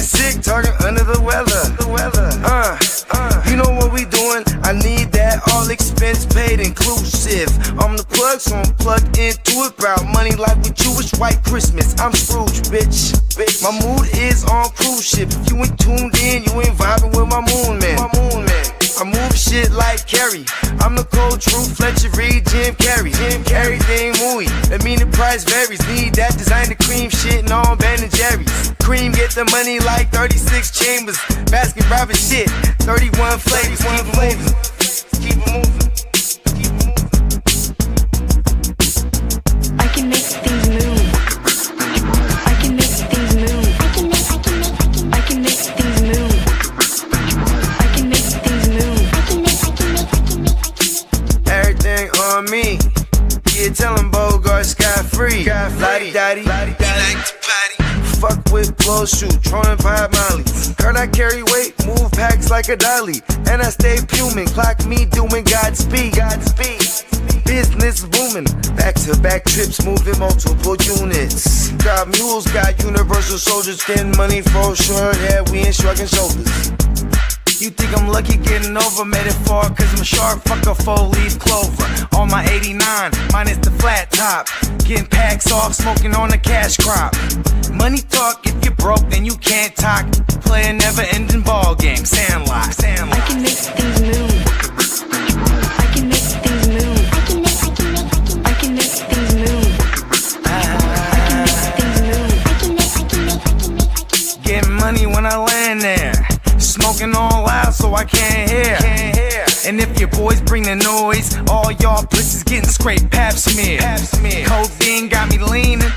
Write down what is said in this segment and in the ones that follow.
sick, talking under the weather. You know what we doing? I need that all expense paid inclusive. I'm the plug, so I'm plugged into it. About money like with Jewish white Christmas. I'm Scrooge, bitch. My mood is on cruise ship. If you ain't tuned in, you ain't vibing with my moon man. I move shit like Kerry. I'm the cold truth, Fletcher Reed, Jim Carrey. Everything mooey, that mean the price varies. Need that designer cream shit and all Ben and Jerry's. Cream get the money like 36 chambers. Baskin Robbins shit, 31 flavors. Keep it moving. I can make things move. I can make things move. I can make things move. I can make things move. Everything on me. Yeah, tell him Bogart scot-free. Lottie Dottie. Fuck with blow shoot, trolling pie molly. Heard I carry weight, move packs like a dolly. And I stay fuming, clock me doing Godspeed. Business booming, back-to-back trips, moving multiple units. Got mules, got universal soldiers, getting money for sure. Yeah, we ain't shrugging shoulders. You think I'm lucky getting over, made it far, cause I'm a shark, fuck a 4-leaf clover. On my 89, minus the flat top. Getting packs off, smoking on the cash crop. Money talk, if you're broke, then you can't talk. Play a never-ending ball game, Sandlot. I can make things move. I can make things move. I can make things move. Getting money when I land there. Smoking all loud so I can't hear. And if your boys bring the noise, all y'all bitches getting scraped pap smear. Codeine got me leaning,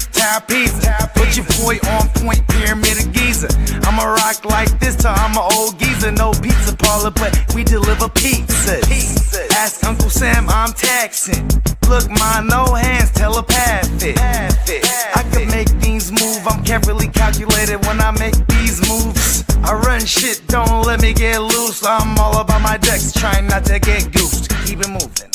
pizza. Put your boy on point, pyramid of Giza. I'ma rock like this till I'm an old geezer. No pizza parlor, but we deliver pizzas. Ask Uncle Sam, I'm taxing. Look, ma, no hands, telepathic. I can make things move, I'm carefully calculated when I make these moves. I run shit, don't let me get loose. I'm all about my decks, trying not to get goosed. Keep it moving.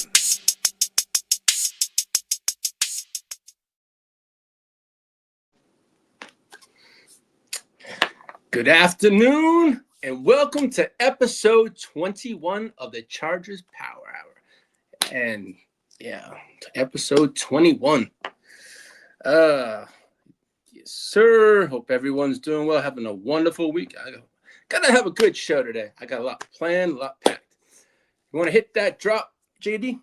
Good afternoon, and welcome to episode 21 of the Chargers Power Hour. And yeah, episode 21. Yes, sir. Hope everyone's doing well, having a wonderful week. I gotta have a good show today. I got a lot planned, a lot packed. You want to hit that drop, JD?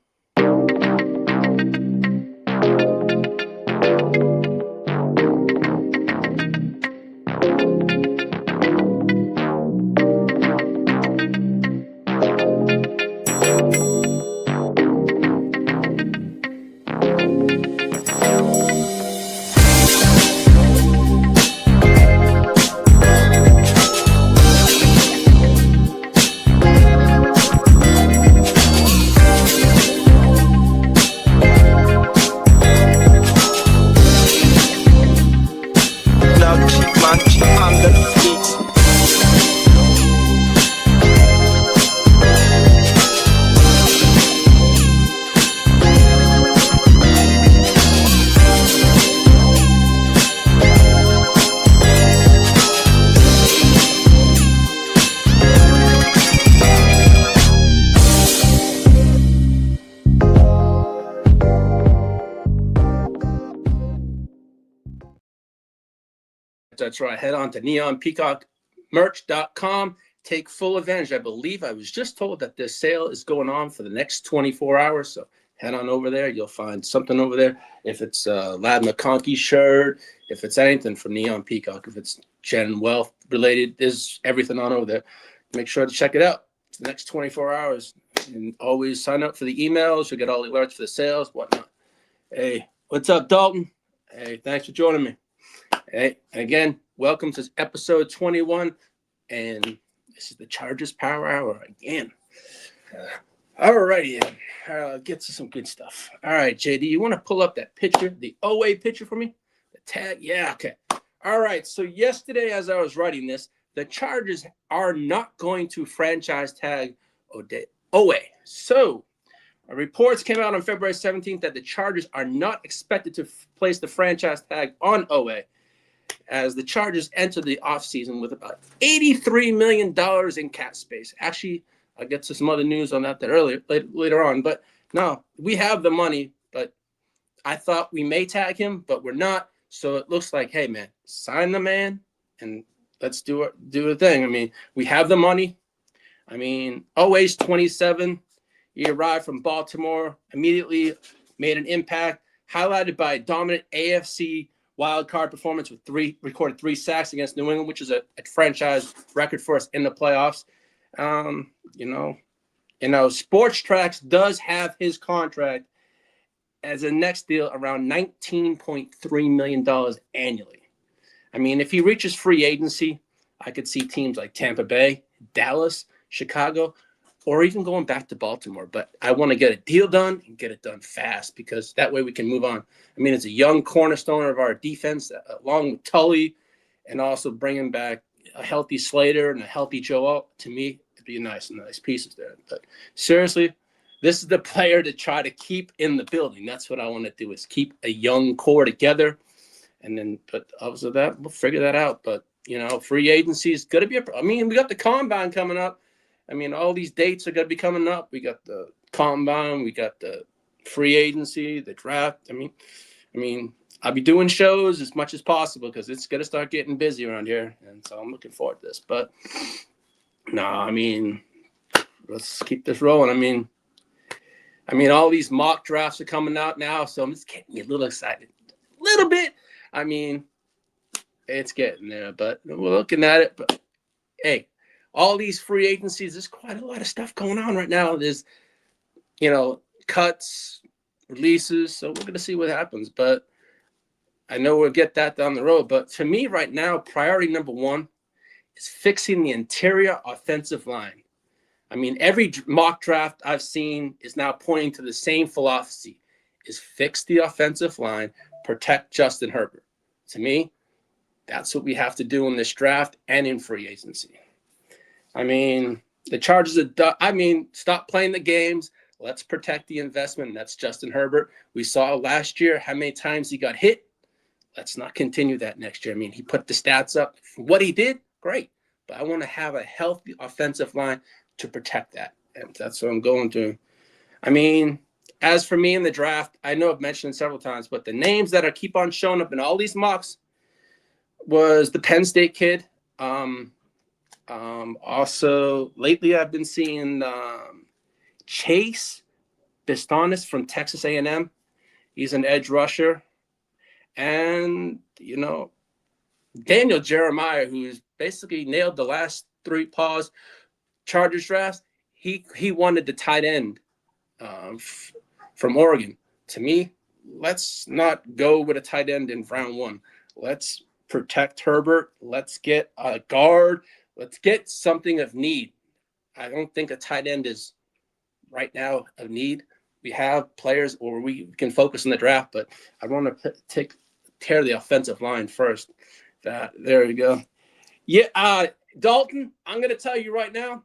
That's right. Head on to neonpeacockmerch.com. Take full advantage. I believe I was just told that this sale is going on for the next 24 hours. So head on over there. You'll find something over there. If it's a Ladd McConkey shirt, if it's anything from Neon Peacock, if it's Gen Wealth related, there's everything on over there. Make sure to check it out. It's the next 24 hours. And always sign up for the emails. You'll get all the alerts for the sales, whatnot. Hey, what's up, Dalton? Hey, thanks for joining me. Hey, again, welcome to episode 21, and this is the Chargers Power Hour again. All righty, get to some good stuff. All right, JD, you want to pull up that picture, the Oweh picture for me? The tag? Yeah, okay. All right, so yesterday as I was writing this, the Chargers are not going to franchise tag Odafe Oweh. So reports came out on February 17th that the Chargers are not expected to place the franchise tag on Oweh. as the Chargers enter the offseason with about $83 million in cap space. Actually, I'll get to some other news on that later on. But no, we have the money, but I thought we may tag him, but we're not. So it looks like, hey, man, sign the man and let's do a thing. I mean, we have the money. I mean, Oweh's 27. He arrived from Baltimore, immediately made an impact, highlighted by a dominant AFC wildcard performance with recorded 3 sacks against New England, which is a franchise record for us in the playoffs. Sports Tracks does have his contract as a next deal around $19.3 million annually. I mean, if he reaches free agency, I could see teams like Tampa Bay, Dallas, Chicago, or even going back to Baltimore. But I want to get a deal done and get it done fast because that way we can move on. I mean, it's a young cornerstone of our defense, along with Tully, and also bringing back a healthy Slater and a healthy Joe. To me, it'd be nice pieces there. But seriously, this is the player to try to keep in the building. That's what I want to do, is keep a young core together. And then, but other than that, we'll figure that out. But, free agency is going to be we got the combine coming up. I mean, all these dates are going to be coming up. We got the combine, we got the free agency, the draft. I mean, I'll be doing shows as much as possible because it's going to start getting busy around here. And so I'm looking forward to this. But, let's keep this rolling. I mean, all these mock drafts are coming out now, so I'm just getting a little excited. A little bit. I mean, it's getting there, but we're looking at it. But, hey, all these free agencies, there's quite a lot of stuff going on right now. There's, cuts, releases, so we're going to see what happens. But I know we'll get that down the road. But to me right now, priority number 1 is fixing the interior offensive line. I mean, every mock draft I've seen is now pointing to the same philosophy, is fix the offensive line, protect Justin Herbert. To me, that's what we have to do in this draft and in free agency. I mean, the Chargers stop playing the games. Let's protect the investment. That's Justin Herbert. We saw last year how many times he got hit. Let's not continue that next year. I mean, he put the stats up. What he did, great. But I want to have a healthy offensive line to protect that. And that's what I'm going to. I mean, as for me in the draft, I know I've mentioned it several times, but the names that keep on showing up in all these mocks was the Penn State kid. Also, lately I've been seeing Chase Bistonis from Texas A&M. He's an edge rusher. And, Daniel Jeremiah, who's basically nailed the last 3 Chargers drafts, he wanted the tight end from Oregon. To me, let's not go with a tight end in round 1. Let's protect Herbert. Let's get a guard. Let's get something of need. I don't think a tight end is right now of need. We have players, or we can focus on the draft, but I want to take care of the offensive line first. There we go. Yeah, Dalton, I'm going to tell you right now,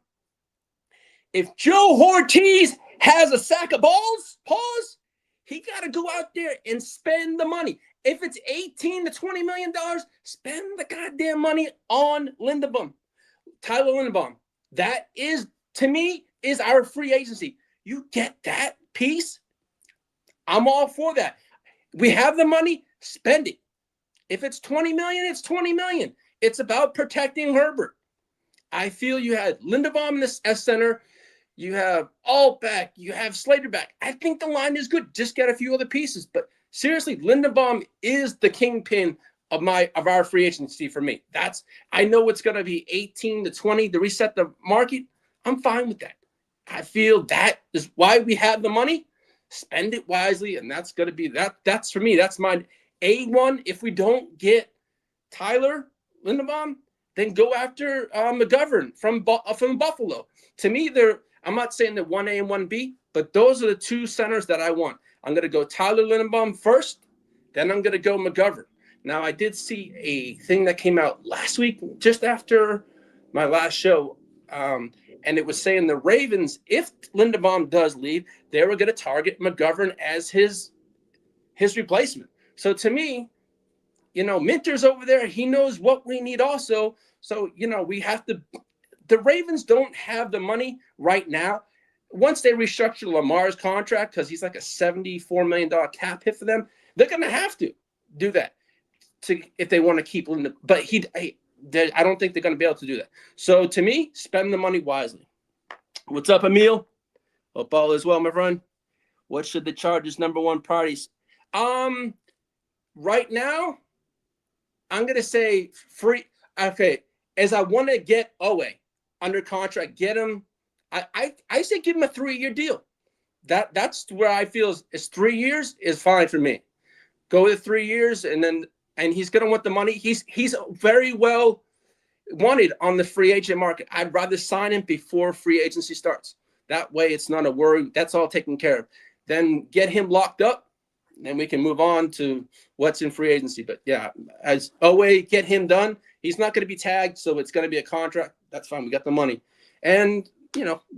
if Joe Hortiz has a sack of balls, he got to go out there and spend the money. If it's $18 to $20 million, spend the goddamn money on Tyler Linderbaum. That is, to me, is our free agency. You get that piece, I'm all for that. We have the money, spend it. If it's $20 million, it's $20 million. It's about protecting Herbert. I feel you had Linderbaum in the S center. You have Alt back. You have Slater back. I think the line is good. Just get a few other pieces. But seriously, Linderbaum is the kingpin of our free agency for me. I know it's going to be 18 to 20 to reset the market. I'm fine with that. I feel that is why we have the money. Spend it wisely, and that's going to be that. That's for me. That's my A1. If we don't get Tyler Linderbaum, then go after McGovern from Buffalo. To me, I'm not saying they're 1A and 1B, but those are the 2 centers that I want. I'm going to go Tyler Linderbaum first, then I'm going to go McGovern. Now, I did see a thing that came out last week, just after my last show, and it was saying the Ravens, if Linderbaum does leave, they were going to target McGovern as his replacement. So to me, Minter's over there. He knows what we need also. So, we have to – the Ravens don't have the money right now. Once they restructure Lamar's contract, because he's like a $74 million cap hit for them, they're going to have to do that if they want to keep him. But I don't think they're going to be able to do that. So, to me, spend the money wisely. What's up, Emil? Hope all is well, my friend. What should the Chargers' number one priorities? Right now, I'm going to say free. Okay, as I want to get Oweh under contract, get him. I say give him a 3-year deal. That's where I feel is 3 years is fine for me. Go with 3 years, and he's going to want the money. He's very well wanted on the free agent market. I'd rather sign him before free agency starts. That way, it's not a worry. That's all taken care of. Then get him locked up, and we can move on to what's in free agency. But yeah, as Oweh, get him done. He's not going to be tagged, so it's going to be a contract. That's fine. We got the money, and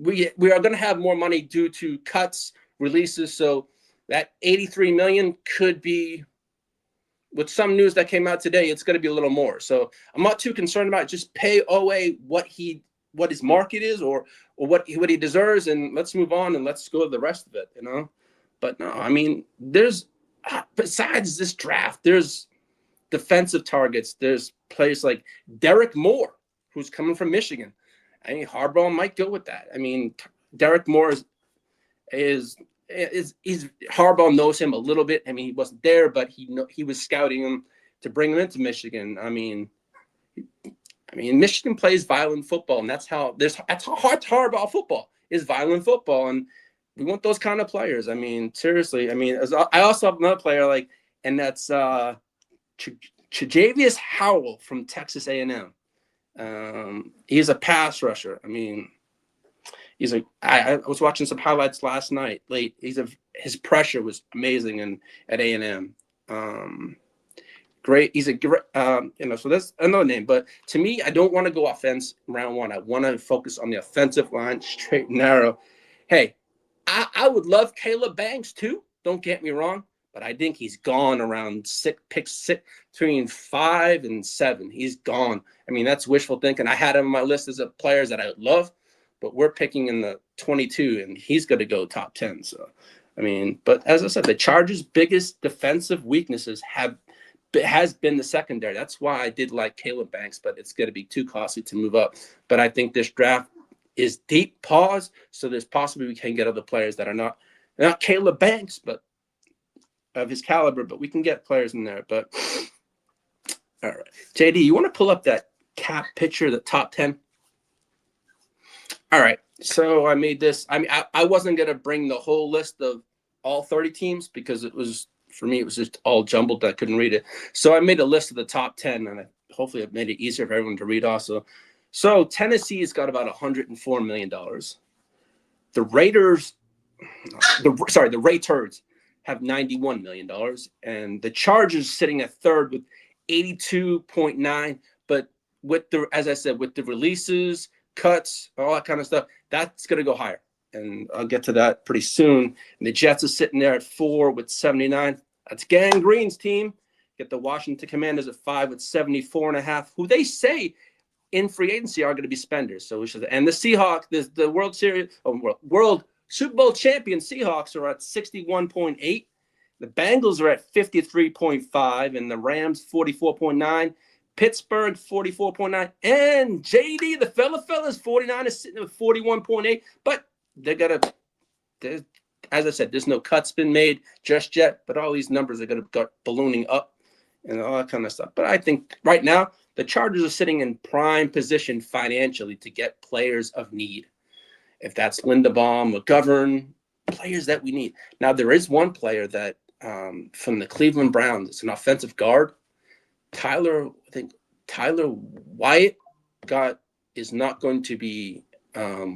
we are going to have more money due to cuts, releases. So that $83 million could be, with some news that came out today, it's going to be a little more. So I'm not too concerned about it. Just pay Oweh what his market is, or what he deserves, and let's move on and let's go to the rest of it. But no, I mean, there's besides this draft, there's defensive targets. There's players like Derek Moore, who's coming from Michigan. I mean, Harbaugh might go with that. I mean, Derek Moore is Harbaugh knows him a little bit. I mean, he wasn't there, but he was scouting him to bring him into Michigan. I mean, Michigan plays violent football, and that's how Harbaugh football is violent football, and we want those kind of players. I mean, seriously. I mean, I also have another player and that's Tre'Davious Howell from Texas A&M. He's a pass rusher. I mean, I was watching some highlights last night late. His pressure was amazing at A&M. Great. He's a great, so that's another name. But to me, I don't want to go offense round one. I want to focus on the offensive line, straight and narrow. Hey, I would love Caleb Banks too. Don't get me wrong. But I think he's gone around picks between 5 and 7. He's gone. I mean, that's wishful thinking. I had him on my list as a players that I love, but we're picking in the 22, and he's going to go top 10. So, I mean, but as I said, the Chargers' biggest defensive weaknesses has been the secondary. That's why I did like Caleb Banks, but it's going to be too costly to move up. But I think this draft is deep pause, so there's possibly we can get other players that are not Caleb Banks, but of his caliber, but we can get players in there. But all right, JD, you want to pull up that cap picture, the top 10? All right, so I made this. I mean, I wasn't going to bring the whole list of all 30 teams because for me, it was just all jumbled. I couldn't read it. So I made a list of the top 10, and hopefully it made it easier for everyone to read also. So Tennessee's got about $104 million. The Raiders, the Raiders have $91 million, and the Chargers sitting at third with 82.9. But as I said, with the releases, cuts, all that kind of stuff, that's going to go higher, and I'll get to that pretty soon. And the Jets are sitting there at 4 with 79. That's Gang Green's team. Get the Washington Commanders at 5 with 74.5, who they say in free agency are going to be spenders. So and the Seahawks, the World Series, World Super Bowl champion Seahawks are at 61.8. The Bengals are at 53.5, and the Rams 44.9. Pittsburgh 44.9, and JD, the fellas 49 is sitting at 41.8. But as I said, there's no cuts been made just yet. But all these numbers are going to start ballooning up and all that kind of stuff. But I think right now the Chargers are sitting in prime position financially to get players of need. If that's Linderbaum, McGovern, players that we need. Now, there is one player that from the Cleveland Browns, it's an offensive guard. Tyler Wyatt is not going to be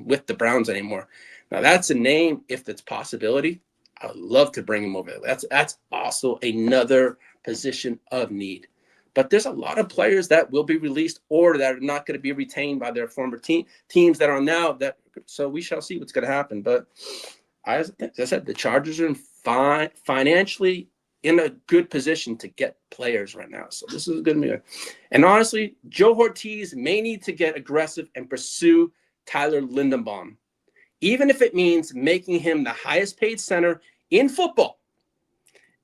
with the Browns anymore. Now, that's a name, if it's possibility. I would love to bring him over there. That's also another position of need. But there's a lot of players that will be released or that are not going to be retained by their former teams that are now that. So we shall see what's going to happen. But as I said, the Chargers are in financially in a good position to get players right now. So this is going to be good. And honestly, Joe Hortiz may need to get aggressive and pursue Tyler Linderbaum, even if it means making him the highest paid center in football.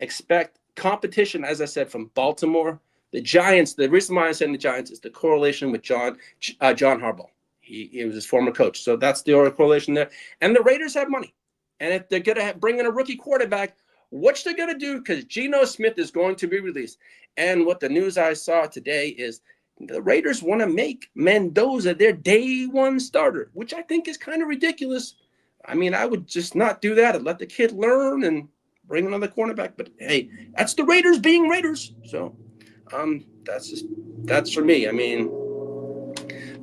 Expect competition, as I said, from Baltimore. The Giants, the reason why I said the Giants is the correlation with John Harbaugh. He was his former coach. So that's the only correlation there. And the Raiders have money. And if they're going to bring in a rookie quarterback, what's they going to do? Because Geno Smith is going to be released. And what the news I saw today is the Raiders want to make Mendoza their day one starter, which I think is kind of ridiculous. I mean, I would just not do that and let the kid learn and bring another cornerback. But, hey, that's the Raiders being Raiders. So that's for me. I mean,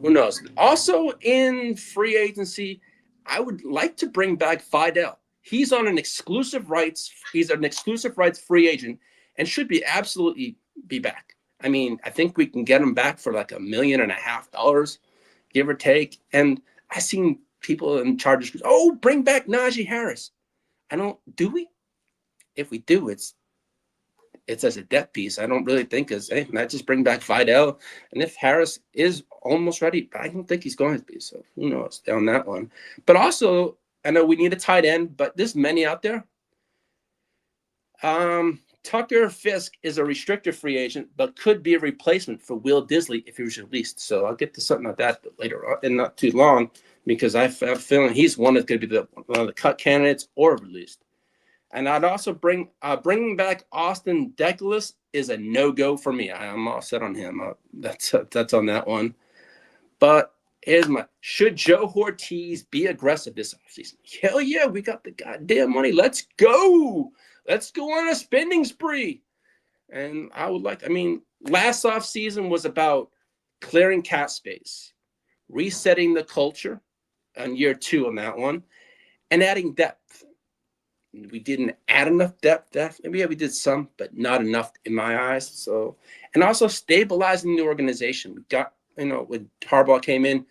who knows? Also in free agency, I would like to bring back Fidel. He's on an exclusive rights. He's an exclusive rights free agent and should be absolutely be back. I mean, I think we can get him back for like $1.5 million, give or take. And I seen people in Chargers go, oh, bring back Najee Harris. Do we? If we do, it's as a depth piece. I don't really think hey, I just bring back Fidel. And if Harris is almost ready, I don't think he's going to be. So who knows on that one. But also, I know we need a tight end, but there's many out there. Tucker Fisk is a restricted free agent, but could be a replacement for Will Disley if he was released. So I'll get to something like that later on, and not too long, because I have a feeling he's one that's going to be one of the cut candidates or released. And I'd also bringing back Austin Deculus is a no-go for me. I'm all set on him. That's on that one. But should Joe Hortiz be aggressive this offseason? Hell yeah, we got the goddamn money. Let's go. Let's go on a spending spree. And last offseason was about clearing cap space, resetting the culture on year 2 on that one, and adding depth. We didn't add enough depth. Maybe we did some, but not enough in my eyes. So, and also stabilizing the organization. We got, when Harbaugh came in,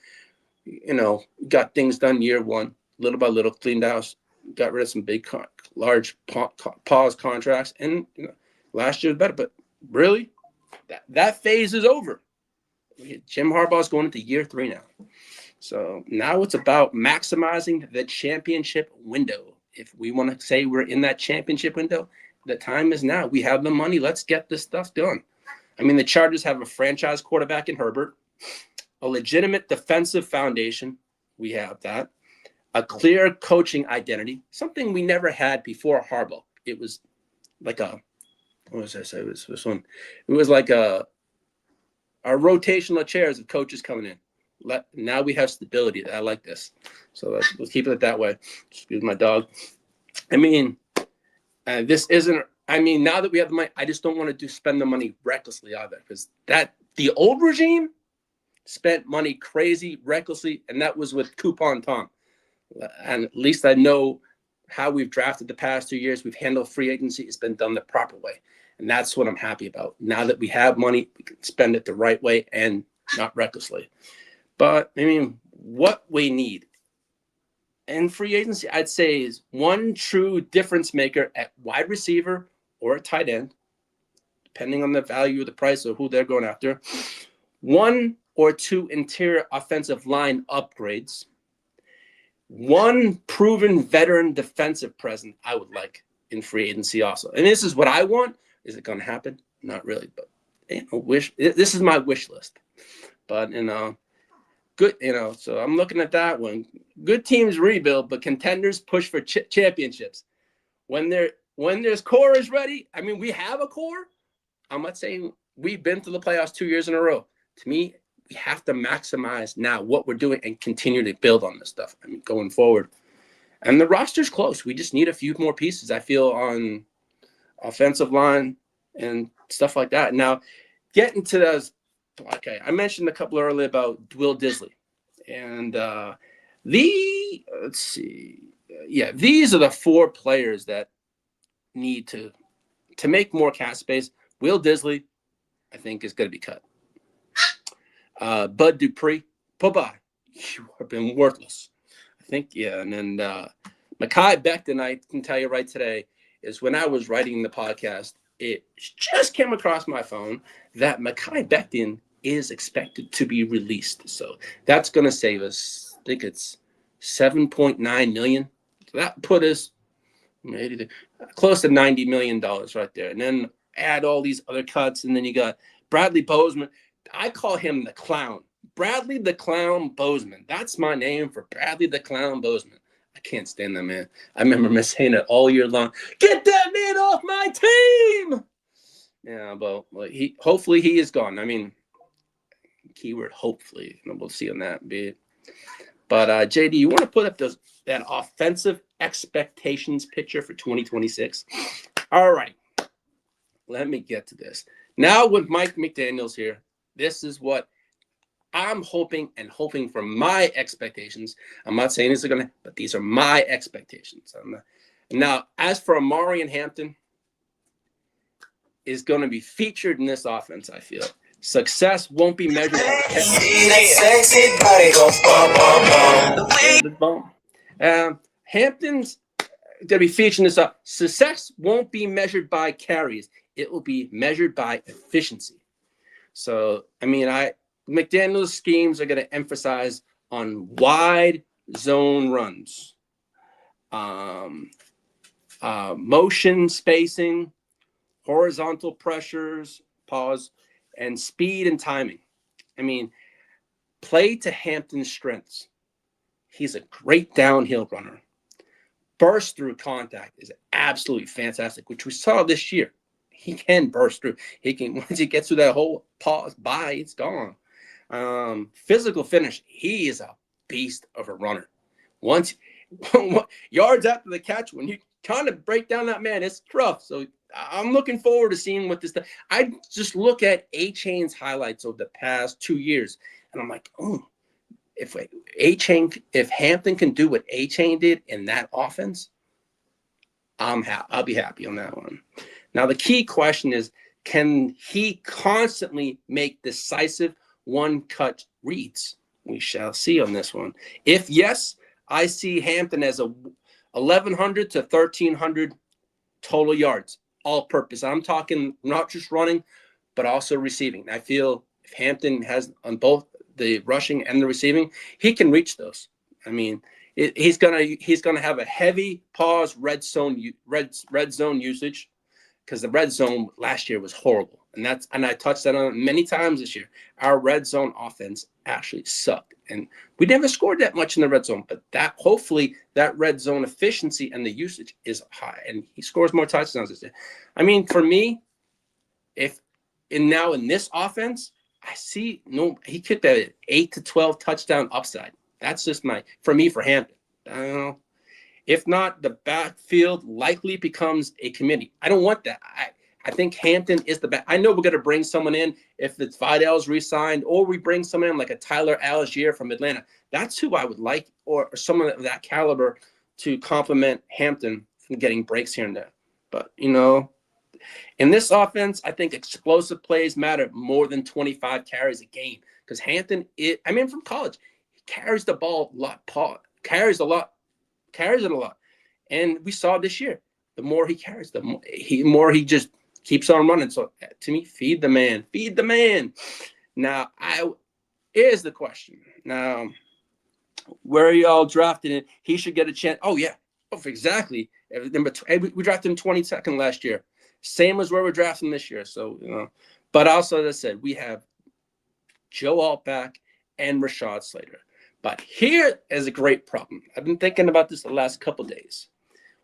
got things done year 1, little by little, cleaned house, got rid of some big, large pause contracts, and last year was better. But really, that phase is over. Jim Harbaugh's going into year 3 now. So now it's about maximizing the championship window. If we want to say we're in that championship window, the time is now. We have the money. Let's get this stuff done. I mean, the Chargers have a franchise quarterback in Herbert, a legitimate defensive foundation. We have that. A clear coaching identity, something we never had before Harbaugh. It was like what was I say? It was this one. It was like a rotational chairs of coaches coming in. Now we have stability. I like this. So let's keep it that way. Excuse my dog. I mean, this isn't. I mean, now that we have the money, I just don't want to spend the money recklessly either, because the old regime spent money crazy, recklessly, and that was with Coupon Tom. And at least I know how we've drafted the past 2 years. We've handled free agency. It's been done the proper way, and that's what I'm happy about. Now that we have money, we can spend it the right way and not recklessly. But, I mean, what we need in free agency, I'd say, is one true difference maker at wide receiver or a tight end, depending on the value of the price or who they're going after. 1 or 2 interior offensive line upgrades. 1 proven veteran defensive presence I would like in free agency also. And this is what I want. Is it going to happen? Not really, but this is my wish list. But, good, so I'm looking at that one. Good teams rebuild, but contenders push for championships. When there's core is ready, I mean, we have a core. I'm not saying we've been to the playoffs 2 years in a row. To me, we have to maximize now what we're doing and continue to build on this stuff. I mean, going forward. And the roster's close. We just need a few more pieces, I feel, on offensive line and stuff like that. Now, getting to those. Okay, I mentioned a couple earlier about Will Disley, and let's see, these are the 4 players that need to make more cap space. Will Disley, I think, is going to be cut. Bud Dupree, bye-bye. You have been worthless. I think, yeah, and then Mekhi Becton, I can tell you right today, is when I was writing the podcast, it just came across my phone that Mekhi Becton is expected to be released. So that's going to save us, I think it's $7.9 million. So that put us maybe close to $90 million right there. And then add all these other cuts. And then you got Bradley Bozeman. I call him the clown. Bradley the Clown Bozeman. That's my name for Bradley the Clown Bozeman. I can't stand that man. I remember saying it all year long. Get that man off my team. Yeah, but hopefully he is gone. I mean, keyword hopefully. And we'll see on that bit. But JD, you want to put up that offensive expectations picture for 2026? All right. Let me get to this. Now with Mike McDaniels here, this is what I'm hoping for my expectations. I'm not saying this is going to, but these are my expectations. Now, as for Omarion Hampton, is going to be featured in this offense, I feel. Success won't be measured by Hampton's going to be featured in this up. Success won't be measured by carries. It will be measured by efficiency. So, I mean, McDaniel's schemes are going to emphasize on wide zone runs, motion spacing, horizontal pressures, and speed and timing. I mean, play to Hampton's strengths. He's a great downhill runner. Burst through contact is absolutely fantastic, which we saw this year. He can burst through. He can, once he gets through that whole pause by, it's gone. Physical finish, he is a beast of a runner. Once yards after the catch, when you kind of break down that man, it's rough. So I'm looking forward to seeing what this does. I just look at A-Chain's highlights over the past 2 years, and I'm like, oh, if Hampton can do what A-Chain did in that offense, I'll be happy on that one. Now the key question is, can he constantly make decisive one-cut reads? We shall see on this one. If yes, I see Hampton as a 1,100 to 1,300 total yards, all purpose. I'm talking not just running, but also receiving. I feel if Hampton has on both the rushing and the receiving, he can reach those. I mean, he's gonna have a heavy pause red zone usage, because the red zone last year was horrible. And I touched that on many times this year. Our red zone offense actually sucked. And we never scored that much in the red zone, but hopefully that red zone efficiency and the usage is high, and he scores more touchdowns this year. I mean, for me, in this offense, I see he could be 8 to 12 touchdown upside. That's just for Hampton. I don't know. If not, the backfield likely becomes a committee. I don't want that. I think Hampton is the best. I know we're going to bring someone in if it's Vidal's re-signed, or we bring someone in like a Tyler Algier from Atlanta. That's who I would like, or someone of that caliber to complement Hampton from getting breaks here and there. But, in this offense, I think explosive plays matter more than 25 carries a game, because Hampton, from college, he carries the ball a lot, carries it a lot. And we saw this year, the more he carries, the more he just keeps on running. So to me, feed the man. Now, here's the question. Now, where are y'all drafted in? He should get a chance. Oh, yeah. Oh, exactly. We drafted him 22nd last year. Same as where we're drafting this year. So, but also, as I said, we have Joe Altback and Rashad Slater. But here is a great problem. I've been thinking about this the last couple of days.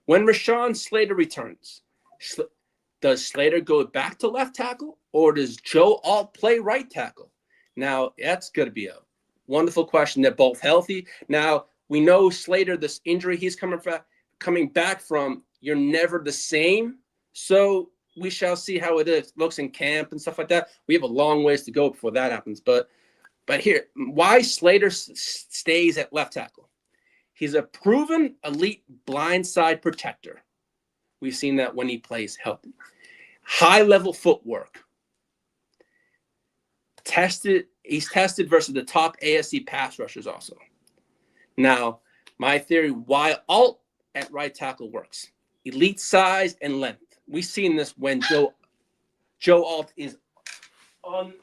When Rashawn Slater returns, does Slater go back to left tackle, or does Joe Alt play right tackle? Now, that's going to be a wonderful question. They're both healthy. Now, we know Slater, this injury he's coming back from, you're never the same. So we shall see how it looks in camp and stuff like that. We have a long ways to go before that happens. But here, why Slater stays at left tackle? He's a proven elite blindside protector. We've seen that when he plays healthy. High-level footwork. He's tested versus the top ASC pass rushers also. Now, my theory why Alt at right tackle works. elite size and length. We've seen this when Joe Alt is on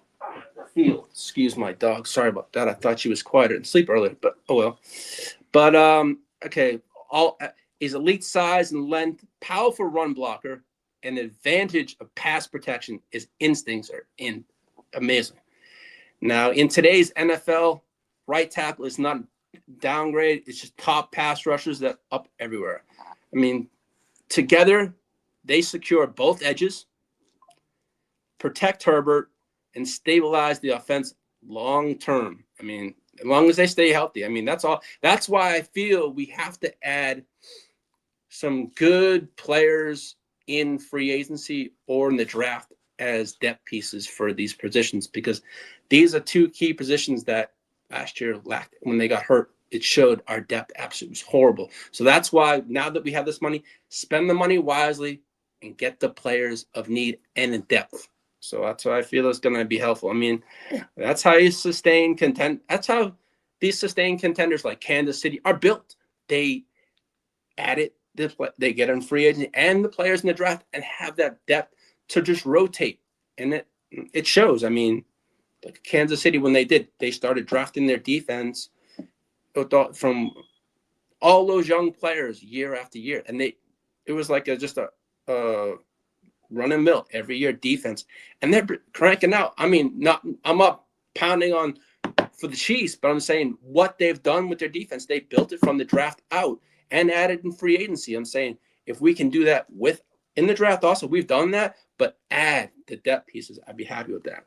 the field. Excuse my dog. Sorry about that. I thought she was quieter and sleep earlier, but oh well. But okay, all is elite size and length, powerful run blocker, and advantage of pass protection. His instincts are amazing. Now in today's NFL, right tackle is not downgrade. It's just top pass rushers that up everywhere. I mean, together they secure both edges, protect Herbert, and stabilize the offense long term. I mean, as long as they stay healthy. I mean, that's all. That's why I feel we have to add some good players in free agency or in the draft as depth pieces for these positions, because these are two key positions that last year lacked. When they got hurt, it showed our depth absolutely was horrible. So that's why now that we have this money, spend the money wisely and get the players of need and in depth. So that's why I feel it's going to be helpful. I mean, that's how you sustain contend. That's how these sustained contenders like Kansas City are built. They add it. They get on free agent and the players in the draft and have that depth to just rotate. And it shows. I mean, like Kansas City, when they started drafting their defense from all those young players year after year. And it was like just a run and mill every year defense. And they're cranking out. I mean, I'm up pounding on for the Chiefs, but I'm saying what they've done with their defense, they built it from the draft out and added in free agency. I'm saying if we can do that in the draft also, we've done that, but add the depth pieces, I'd be happy with that.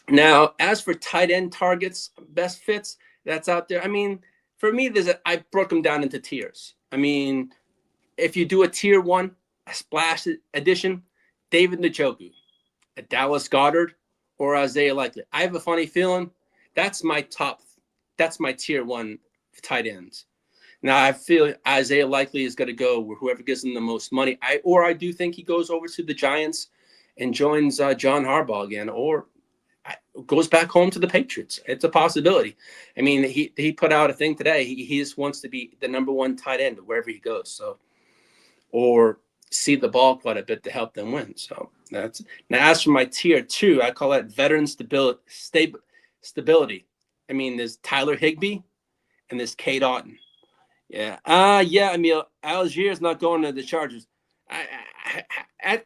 Now, as for tight end targets, best fits that's out there, I mean, for me, I broke them down into tiers. I mean, if you do a tier 1, a splash edition, David Njoku, a Dallas Goedert, or Isaiah Likely. I have a funny feeling that's my tier 1 tight ends. Now, I feel Isaiah Likely is going to go where whoever gives him the most money. I do think he goes over to the Giants and joins John Harbaugh again, or goes back home to the Patriots. It's a possibility. I mean, he put out a thing today. He just wants to be the number 1 tight end wherever he goes. So, or see the ball quite a bit to help them win. So that's now. As for my tier 2, I call that veteran stability. I mean, there's Tyler Higbee and there's Cade Otton. Yeah. Emil, Algier is not going to the Chargers.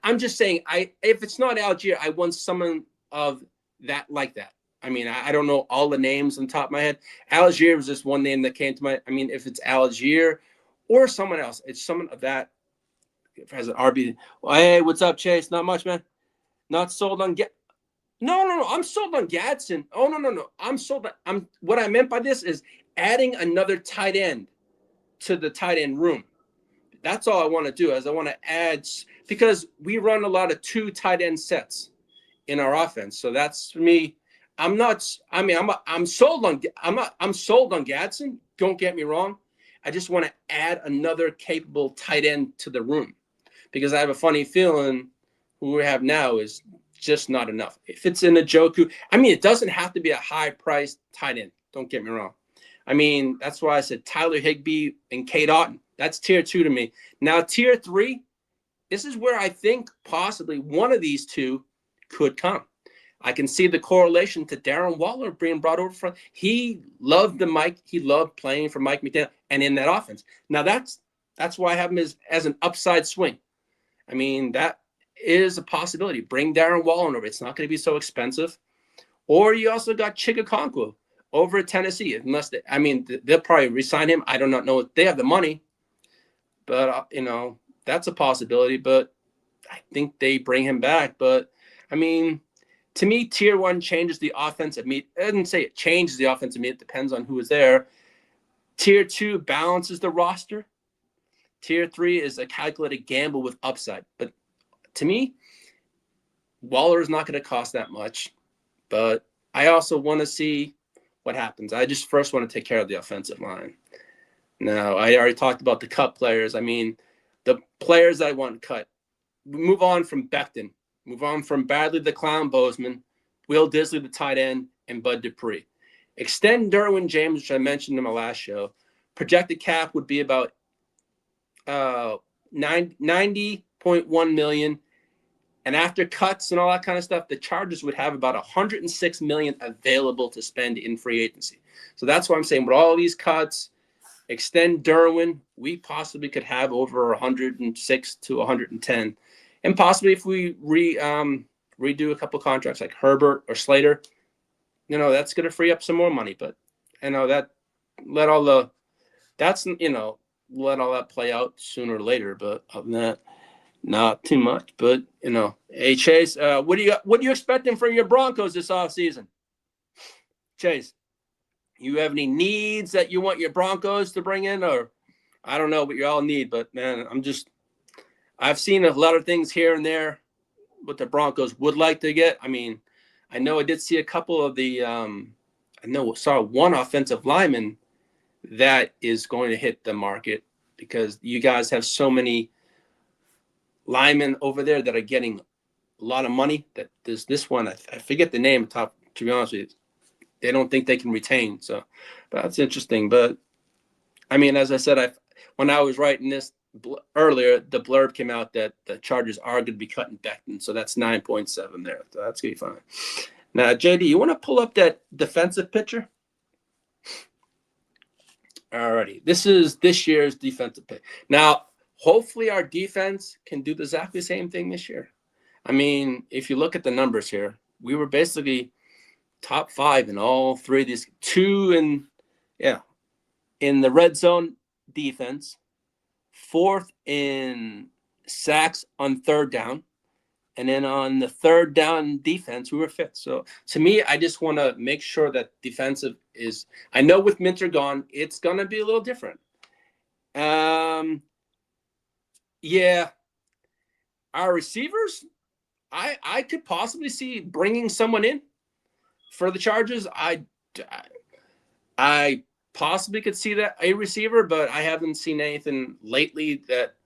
I'm just saying, if it's not Algier, I want someone of that like that. I mean, I don't know all the names on top of my head. Algier was just one name that came to mind. I mean, if it's Algier or someone else, it's someone of that. As an RB, well, hey, what's up, Chase? Not much, man. Not sold on No. I'm sold on Gadsden. Oh, no. I'm sold on. What I meant by this is adding another tight end to the tight end room. That's all I want to do. Is I want to add, because we run a lot of 2 tight end sets in our offense. So that's for me. I'm sold on Gadsden. Don't get me wrong. I just want to add another capable tight end to the room, because I have a funny feeling who we have now is just not enough. If it's in a Njoku, I mean, it doesn't have to be a high-priced tight end. Don't get me wrong. I mean, that's why I said Tyler Higbee and Cade Otton. That's tier 2 to me. Now, tier 3, this is where I think possibly one of these 2 could come. I can see the correlation to Darren Waller being brought over from. He loved He loved playing for Mike McDaniel and in that offense. Now that's why I have him as an upside swing. I mean, that is a possibility. Bring Darren Waller over. It's not going to be so expensive. Or you also got Chigakonkwo over at Tennessee. Unless they'll probably re-sign him. I do not know. They have the money, but that's a possibility. But I think they bring him back. But I mean, to me, tier 1 changes the offense. I didn't say it changes the offense. It depends on who is there. Tier 2 balances the roster. Tier 3 is a calculated gamble with upside. But to me, Waller is not going to cost that much. But I also want to see what happens. I just first want to take care of the offensive line. Now, I already talked about the cut players. I mean, the players I want cut. Move on from Becton. Move on from Badley the Clown Bozeman, Will Disley the tight end, and Bud Dupree. Extend Derwin James, which I mentioned in my last show. Projected cap would be about $1 90.1 million. And after cuts and all that kind of stuff, the Chargers would have about 106 million available to spend in free agency. So that's why I'm saying with all these cuts, extend Derwin, we possibly could have over 106 to 110. And possibly if we redo a couple contracts like Herbert or Slater, that's going to free up some more money. But let all that play out sooner or later. But other than that, not too much. But hey Chase, what are you expecting from your Broncos this offseason? Chase, you have any needs that you want your Broncos to bring in, or I don't know what you all need, but man, I've seen a lot of things here and there what the Broncos would like to get. I mean, I know I did see a couple of the saw one offensive lineman that is going to hit the market because you guys have so many linemen over there that are getting a lot of money. That there's this one, I forget the name top, to be honest with you. They don't think they can retain. So, but that's interesting. But I mean, as I said, when I was writing this earlier, the blurb came out that the Chargers are going to be cutting Becton. So that's 9.7 there. So that's going to be fine. Now, JD, you want to pull up that defensive picture? Alrighty. This is this year's defensive pick. Now, hopefully our defense can do exactly the same thing this year. I mean, if you look at the numbers here, we were basically top 5 in all 3 of these. 2 in the red zone defense, 4th in sacks on 3rd down, and then on the 3rd down defense, we were 5th. So to me, I just want to make sure that defensive is. I know with Minter gone, it's gonna be a little different. Yeah, our receivers, I could possibly see bringing someone in for the Chargers. I possibly could see that, a receiver, but I haven't seen anything lately that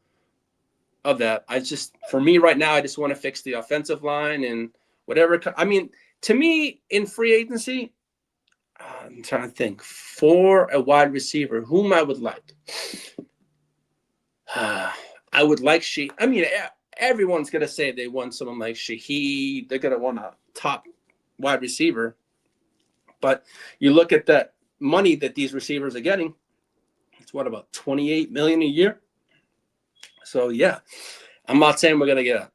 for me right now, I just want to fix the offensive line and whatever. I mean, to me in free agency, I'm trying to think for a wide receiver whom I would like. I would like I mean, everyone's going to say they want someone like Shaheed. They're going to want a top wide receiver. But you look at that money that these receivers are getting, it's about $28 million a year. So, yeah, I'm not saying we're going to get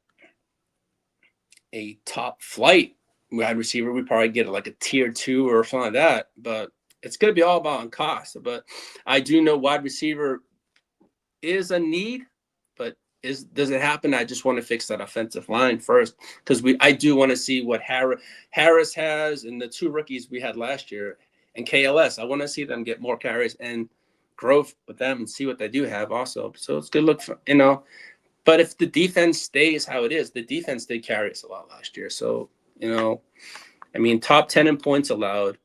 a top flight wide receiver. We probably get like a tier 2 or something like that. But it's going to be all about on cost. But I do know wide receiver is a need. Does it happen? I just want to fix that offensive line first because I do want to see what Harris has and the 2 rookies we had last year and KLS. I want to see them get more carries and growth with them and see what they do have also. So it's good look for, but if the defense stays how it is, the defense did carry us a lot last year. So, I mean, top 10 in points allowed,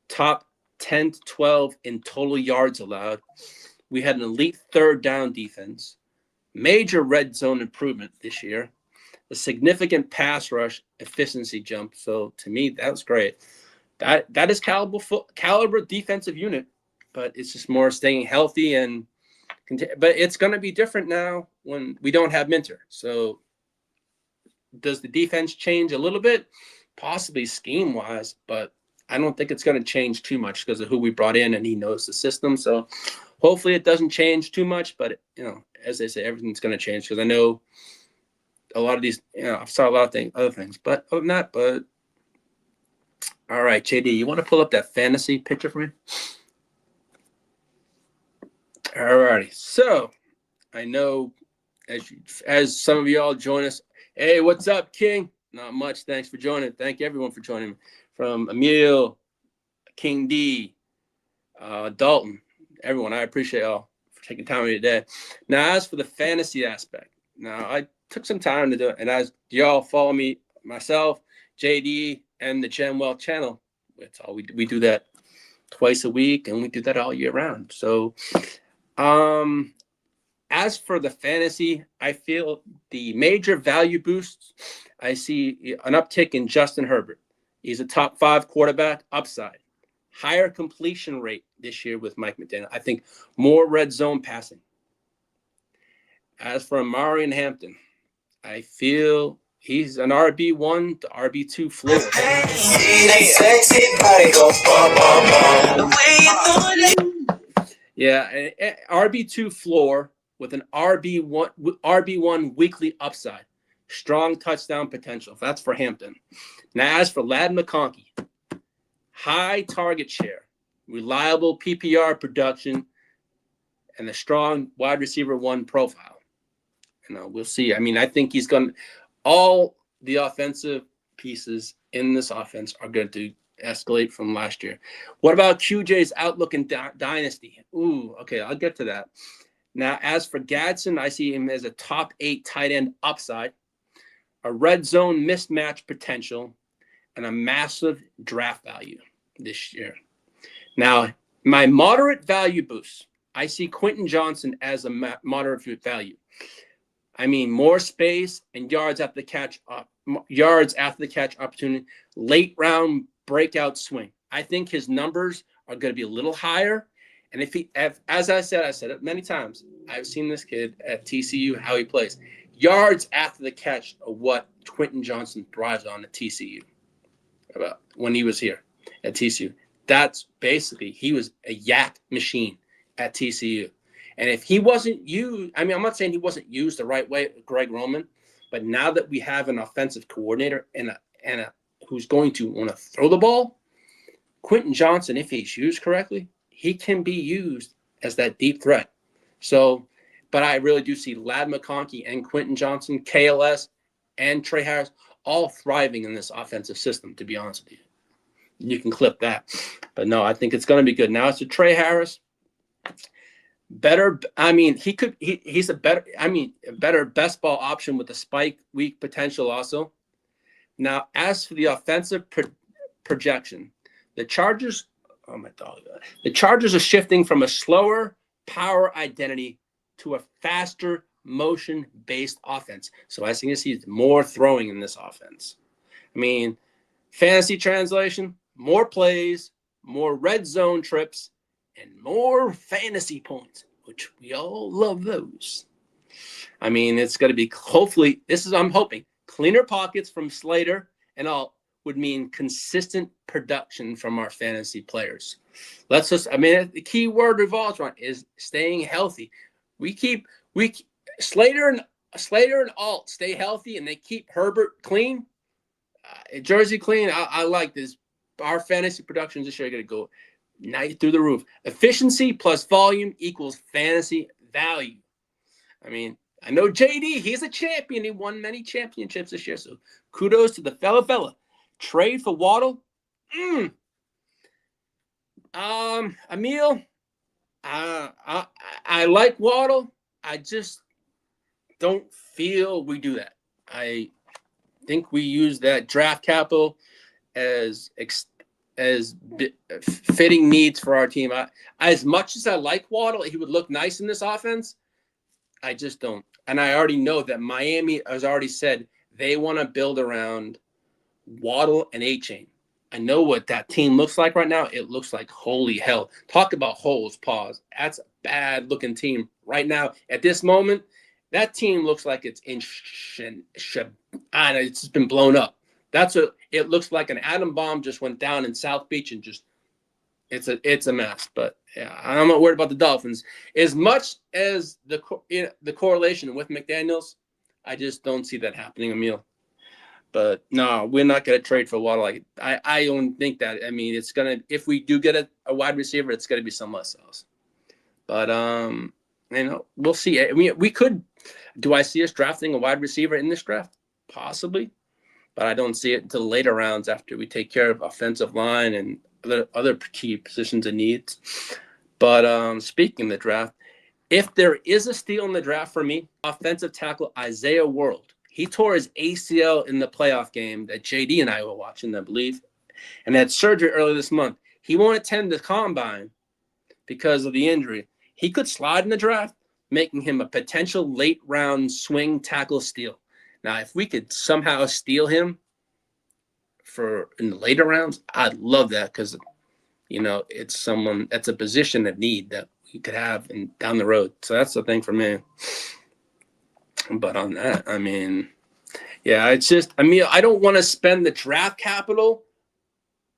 top 10 to 12 in total yards allowed. We had an elite 3rd down defense. Major red zone improvement this year, a significant pass rush efficiency jump. So to me, that was great. That is caliber defensive unit, but it's just more staying healthy but it's going to be different now when we don't have Minter. So does the defense change a little bit? Possibly scheme wise, but I don't think it's going to change too much because of who we brought in and he knows the system. So hopefully it doesn't change too much, but as they say, everything's going to change because I know a lot of these, I've saw a lot of other things, but other than that, all right, JD, you want to pull up that fantasy picture for me? All righty. So I know as some of y'all join us, hey, what's up, King? Not much. Thanks for joining. Thank everyone for joining me. From Emil, King D, Dalton, everyone, I appreciate y'all for taking time with me today. Now, as for the fantasy aspect, now I took some time to do it, and as y'all follow me, myself, JD, and the Gen Wealth channel, that's all we do that twice a week, and we do that all year round. So, as for the fantasy, I feel the major value boosts, I see an uptick in Justin Herbert. He's a top 5 quarterback, upside. Higher completion rate this year with Mike McDaniel. I think more red zone passing. As for Omarion Hampton, I feel he's an RB1 to RB2 floor. Yeah, an RB2 floor with an RB1 weekly upside. Strong touchdown potential. That's for Hampton. Now, as for Ladd McConkey, high target share, reliable PPR production, and a strong wide receiver 1 profile. We'll see. I mean, I think he's going to – all the offensive pieces in this offense are going to escalate from last year. What about QJ's outlook in Dynasty? Ooh, okay, I'll get to that. Now, as for Gadsden, I see him as a top 8 tight end upside, a red zone mismatch potential, and a massive draft value this year. Now, my moderate value boost, I see Quentin Johnson as a moderate value. I mean, more space and yards after the catch opportunity, late round breakout swing. I think his numbers are going to be a little higher. And as I said it many times, I've seen this kid at TCU, how he plays. Yards after the catch are what Quentin Johnson thrives on at TCU. About when he was here at TCU. That's basically, he was a yak machine at TCU. And if he wasn't used, I mean, I'm not saying he wasn't used the right way, Greg Roman, but now that we have an offensive coordinator and a who's going to want to throw the ball, Quentin Johnson, if he's used correctly, he can be used as that deep threat. So, but I really do see Ladd McConkey and Quentin Johnson, KLS, and Trey Harris all thriving in this offensive system, to be honest with you. You can clip that. But no, I think it's going to be good. Now it's to Trey Harris. Better, I mean, he's a better best ball option with the spike week potential also. Now, as for the offensive projection, the Chargers are shifting from a slower power identity to a faster motion-based offense. So I think you see more throwing in this offense. I mean, fantasy translation, more plays, more red zone trips, and more fantasy points, which we all love those. I mean, it's going to be hopefully, I'm hoping, cleaner pockets from Slater and all would mean consistent production from our fantasy players. The key word revolves around is staying healthy. Slater and Alt stay healthy and they keep Herbert clean, Jersey clean. I like this. Our fantasy productions this year are going to go night through the roof. Efficiency plus volume equals fantasy value. I mean, I know JD, he's a champion. He won many championships this year. So kudos to the fella. Trade for Waddle. Emil, I like Waddle. I just don't feel we do that. I think we use that draft capital as fitting needs for our team. As much as I like Waddle, he would look nice in this offense. I just don't. And I already know that Miami has already said they want to build around Waddle and A-Chain. I know what that team looks like right now. It looks like holy hell. Talk about holes, pause. That's a bad looking team right now. At this moment, that team looks like it's it's just been blown up. It looks like an atom bomb just went down in South Beach and just it's a mess. But yeah, I'm not worried about the Dolphins as much as the correlation with McDaniels. I just don't see that happening, Emil. But no, we're not going to trade for Waddle. I don't think that. I mean, it's gonna, if we do get a wide receiver, it's going to be someone else. But we'll see. I mean, we could. Do I see us drafting a wide receiver in this draft? Possibly. But I don't see it until later rounds after we take care of offensive line and other key positions and needs. But speaking of the draft, if there is a steal in the draft for me, offensive tackle Isaiah World. He tore his ACL in the playoff game that JD and I were watching, I believe, and had surgery earlier this month. He won't attend the combine because of the injury. He could slide in the draft, making him a potential late-round swing tackle steal. Now, if we could somehow steal him in the later rounds, I'd love that because, it's someone that's a position of need that we could have down the road. So that's the thing for me. But on that, I mean, yeah, it's just, I mean, I don't want to spend the draft capital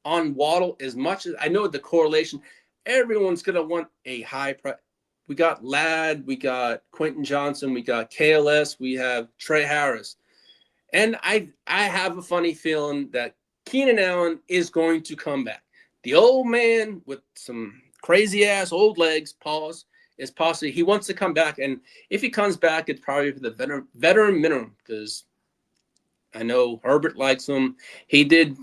on Waddle as much as I know the correlation. Everyone's going to want a high price. We got Ladd, we got Quentin Johnson, we got KLS, we have Trey Harris. And I have a funny feeling that Keenan Allen is going to come back. The old man with some crazy ass old legs, is possibly he wants to come back. And if he comes back, it's probably for the veteran minimum, because I know Herbert likes him. He did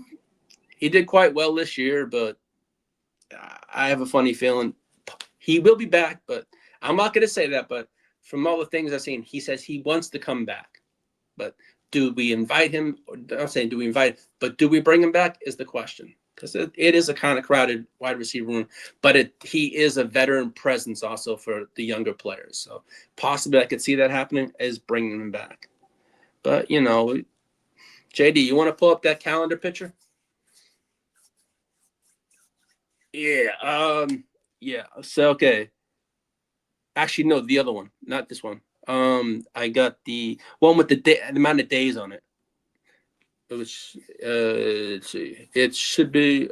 quite well this year, but I have a funny feeling he will be back. But I'm not going to say that. But from all the things I've seen, he says he wants to come back. But do we invite him? I'm saying do we invite, but do we bring him back is the question. Because it is a kind of crowded wide receiver room, but he is a veteran presence also for the younger players. So possibly I could see that happening is bringing him back. But, you know, JD, you want to pull up that calendar picture? Yeah. Yeah. So, okay. Actually, no, the other one, not this one. I got the one with the amount of days on it. Which let's see, it should be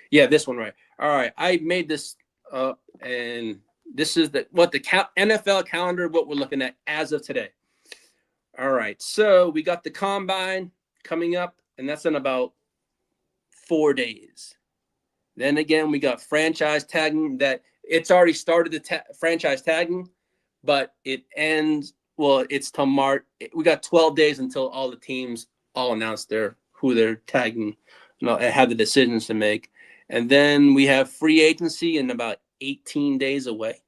yeah, this one, right? All right, I made this up, and this is the NFL calendar, what we're looking at as of today. All right, so we got the combine coming up, and that's in about 4 days. Then again, we got franchise tagging, that it's already started the franchise tagging, but it ends, well, it's till March. We got 12 days until all the teams all announce who they're tagging, and have the decisions to make. And then we have free agency in about 18 days away.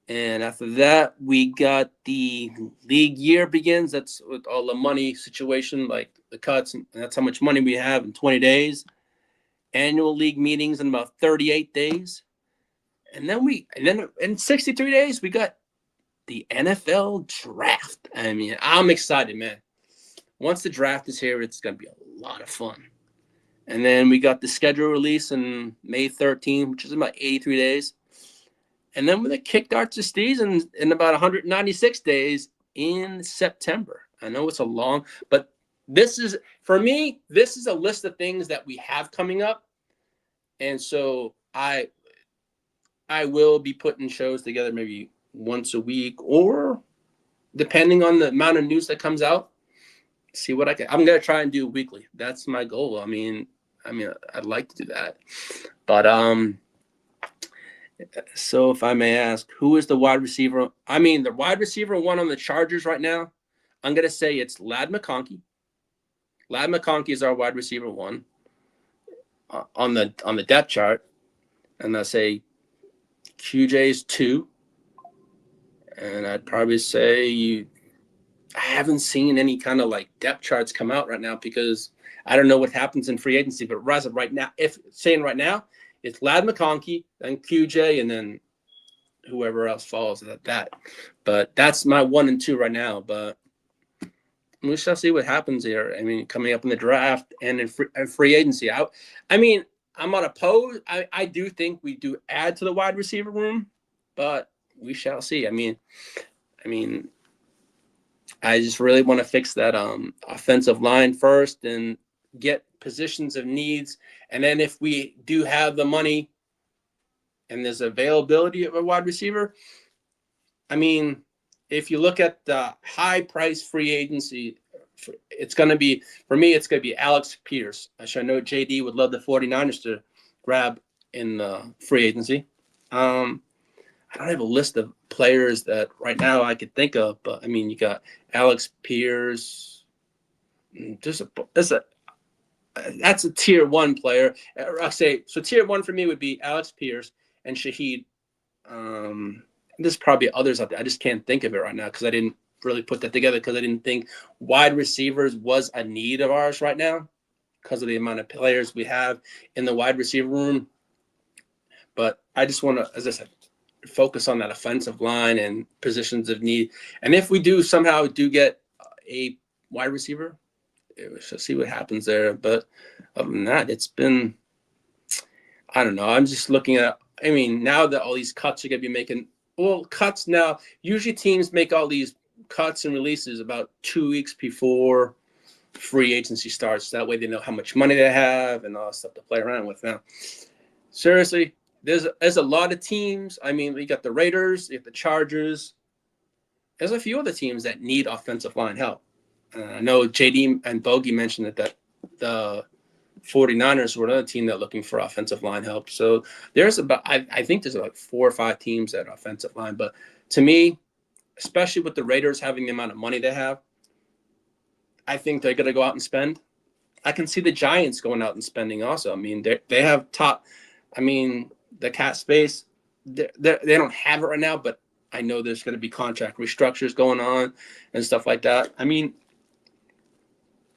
And after that, we got the league year begins. That's with all the money situation, like the cuts, and that's how much money we have in 20 days. Annual league meetings in about 38 days. And then in 63 days, we got the NFL draft. I mean, I'm excited, man. Once the draft is here, it's going to be a lot of fun. And then we got the schedule release on May 13th, which is about 83 days. And then we're going to kick off the season in about 196 days in September. I know it's a long, but for me, this is a list of things that we have coming up. And so I will be putting shows together maybe once a week, or depending on the amount of news that comes out, see what I'm going to try and do weekly. That's my goal. I mean, I'd like to do that. But, so if I may ask, who is the wide receiver? I mean, the wide receiver one on the Chargers right now, I'm going to say it's Ladd McConkey. Ladd McConkey is our wide receiver one on the depth chart. And I say QJ's 2. And I'd probably say I haven't seen any kind of like depth charts come out right now, because I don't know what happens in free agency. But as of right now, right now, it's Ladd McConkey, then QJ, and then whoever else follows that. But that's my 1 and 2 right now. But we shall see what happens here. I mean, coming up in the draft and in free agency. I mean, I'm not opposed. I do think we do add to the wide receiver room, but we shall see. I mean, I just really want to fix that offensive line first and get positions of needs. And then if we do have the money and there's availability of a wide receiver, I mean, if you look at the high price free agency, it's going to be, for me, it's going to be Alex Pierce. I know JD would love the 49ers to grab in free agency. I don't have a list of players that right now I could think of, but I mean, you got Alex Pierce. That's a tier 1 player. I say so. Tier 1 for me would be Alex Pierce and Shaheed. There's probably others out there. I just can't think of it right now because I didn't really put that together, because I didn't think wide receivers was a need of ours right now because of the amount of players we have in the wide receiver room. But I just want to, as I said, focus on that offensive line and positions of need. And if we do somehow get a wide receiver, we shall see what happens there. But other than that, it's been, I don't know. I'm just looking at, I mean, now that all these cuts are going to be making, well, cuts now, usually teams make all these cuts and releases about 2 weeks before free agency starts. That way they know how much money they have and all that stuff to play around with. Now, seriously, there's a lot of teams. I mean, you got the Raiders, you got the Chargers. There's a few other teams that need offensive line help. I know JD and Bogey mentioned that the 49ers were another team that looking for offensive line help. So there's about, I think there's like 4 or 5 teams that offensive line. But to me, especially with the Raiders having the amount of money they have, I think they're going to go out and spend. I can see the Giants going out and spending also. I mean, they have top, I mean, the cap space, they don't have it right now, but I know there's going to be contract restructures going on and stuff like that. I mean,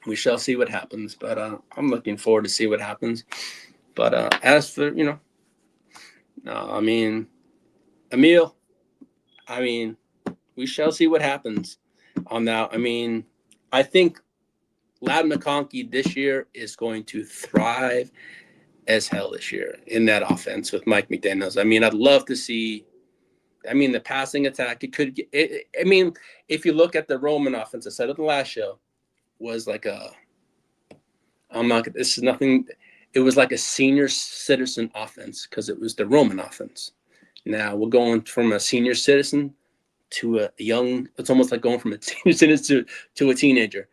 we shall see what happens, but I'm looking forward to see what happens. But as for, I mean, Emil, I mean, we shall see what happens on that. I mean, I think Ladd McConkey this year is going to thrive as hell this year in that offense with Mike McDaniels. I mean, I'd love to see, the passing attack, it could get, I mean, if you look at the Roman offense, I said it the last show, was like this is nothing, it was like a senior citizen offense because it was the Roman offense. Now we're going from a senior citizen to a young, it's almost like going from a senior citizen to a teenager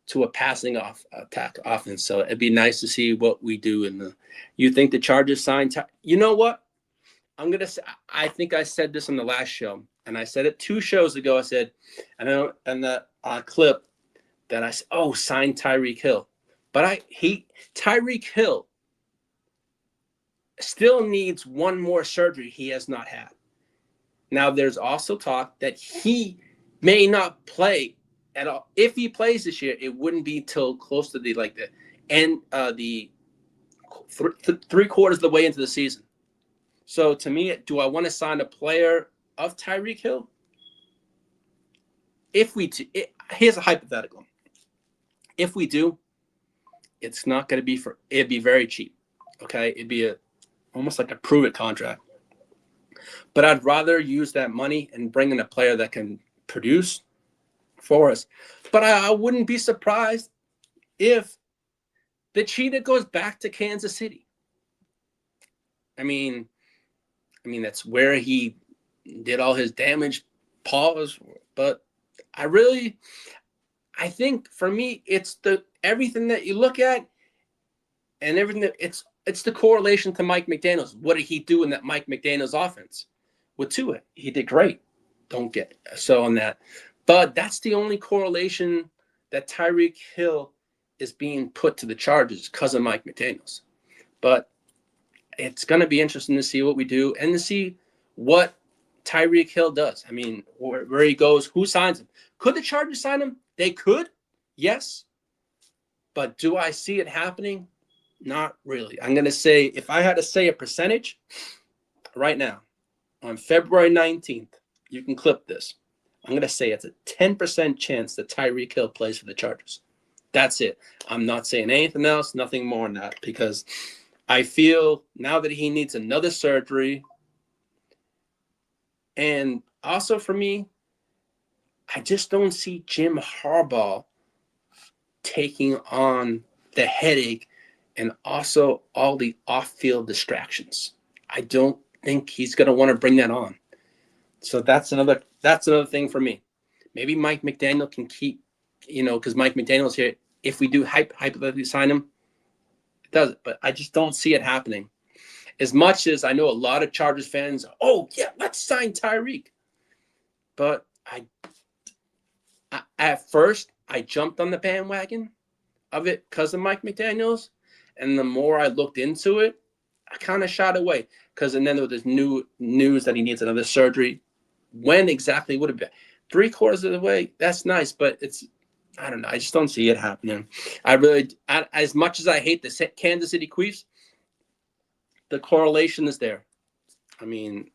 to a passing attack offense. So it'd be nice to see what we do. You think the Chargers signed? You know what? I'm going to say, I think I said this on the last show, and I said it 2 shows ago. I said, and the clip that I said, sign Tyreek Hill. But Tyreek Hill still needs one more surgery he has not had. Now, there's also talk that he may not play at all. If he plays this year, it wouldn't be till close to the end, the 3/4 of the way into the season. So to me, do I want to sign a player of Tyreek Hill? Here's a hypothetical. If we do, it's not going to be it'd be very cheap. Okay. It'd be almost like a prove it contract, but I'd rather use that money and bring in a player that can produce for us. But I wouldn't be surprised if the Cheetah goes back to Kansas City. I mean, that's where he did all his damage, pause. But I think for me, it's everything that you look at and everything that it's the correlation to Mike McDaniels. What did he do in that Mike McDaniels offense with Tua? He did great. Don't get so on that. But that's the only correlation that Tyreek Hill is being put to the Chargers because of Mike McDaniels. But it's going to be interesting to see what we do and to see what Tyreek Hill does. I mean, where he goes, who signs him. Could the Chargers sign him? They could, yes. But do I see it happening? Not really. I'm going to say, if I had to say a percentage right now, on February 19th, you can clip this. I'm going to say it's a 10% chance that Tyreek Hill plays for the Chargers. That's it. I'm not saying anything else, nothing more than that, because I feel now that he needs another surgery. And also for me, I just don't see Jim Harbaugh taking on the headache and also all the off-field distractions. I don't think he's going to want to bring that on. So that's another thing for me. Maybe Mike McDaniel can keep, because Mike McDaniel's here. If we do hypothetically sign him, it does it. But I just don't see it happening. As much as I know a lot of Chargers fans, let's sign Tyreek. But at first, I jumped on the bandwagon of it because of Mike McDaniels. And the more I looked into it, I kind of shot away. And then there was new news that he needs another surgery. When exactly would it be? 3/4 of the way, that's nice. But I don't know. I just don't see it happening. As much as I hate the Kansas City Chiefs, the correlation is there. I mean,